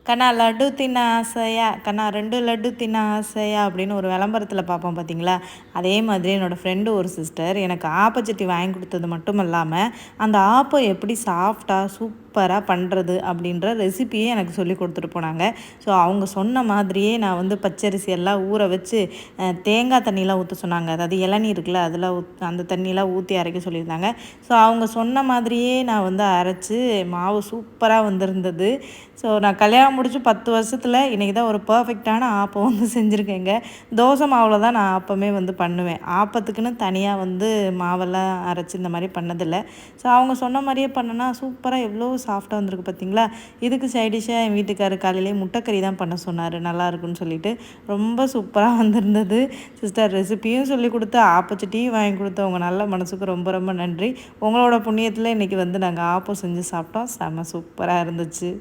கண்ணா லட்டு தின்ன ஆசையா கண்ணா 2 லட்டு தின்ன ஆசையா அப்படின்னு ஒரு விளம்பரத்தில் பார்ப்போம் பார்த்தீங்களா? அதே மாதிரி என்னோடய ஃப்ரெண்டு ஒரு சிஸ்டர் எனக்கு ஆப்பச்சட்டி வாங்கி கொடுத்தது மட்டும் இல்லாமல் அந்த ஆப்பம் எப்படி சாஃப்டாக சூப்பராக பண்ணுறது அப்படின்ற ரெசிபியே எனக்கு சொல்லி கொடுத்துட்டு போனாங்க. ஸோ அவங்க சொன்ன மாதிரியே நான் வந்து பச்சரிசி எல்லாம் ஊற வச்சு தேங்காய் தண்ணியெலாம் ஊற்ற சொன்னாங்க. அதாவது இளநீர் இருக்குல்ல அதில் அந்த தண்ணியெலாம் ஊற்றி அரைக்க சொல்லியிருந்தாங்க. ஸோ அவங்க சொன்ன மாதிரியே நான் வந்து அரைச்சி மாவு சூப்பராக வந்திருந்தது. ஸோ நான் கல்யாணம் முடிச்சு 10 வருஷத்தில் இன்றைக்கி தான் ஒரு பர்ஃபெக்டான ஆப்பம் வந்து செஞ்சுருக்கேங்க. தோசை மாவில் தான் நான் ஆப்பமே வந்து பண்ணுவேன். ஆப்பத்துக்குன்னு தனியாக வந்து மாவெல்லாம் அரைச்சி இந்த மாதிரி பண்ணதில்லை. ஸோ அவங்க சொன்ன மாதிரியே பண்ணனா சூப்பராக எவ்வளோ சாஃப்டாக வந்திருக்கு பார்த்தீங்களா? இதுக்கு சைடிஷாக என் வீட்டுக்காரர் காலையிலேயே முட்டைக்கறி தான் பண்ண சொன்னார், நல்லாயிருக்குன்னு சொல்லிட்டு. ரொம்ப சூப்பராக வந்திருந்தது. சிஸ்டர் ரெசிப்பியும் சொல்லி கொடுத்து ஆப்பச்சட்டியும் வாங்கி கொடுத்து உங்கள் நல்ல மனசுக்கு ரொம்ப ரொம்ப நன்றி. உங்களோட புண்ணியத்தில் இன்றைக்கி வந்து நாங்கள் ஆப்பம் செஞ்சு சாப்பிட்டோம். செம்ம சூப்பராக இருந்துச்சு.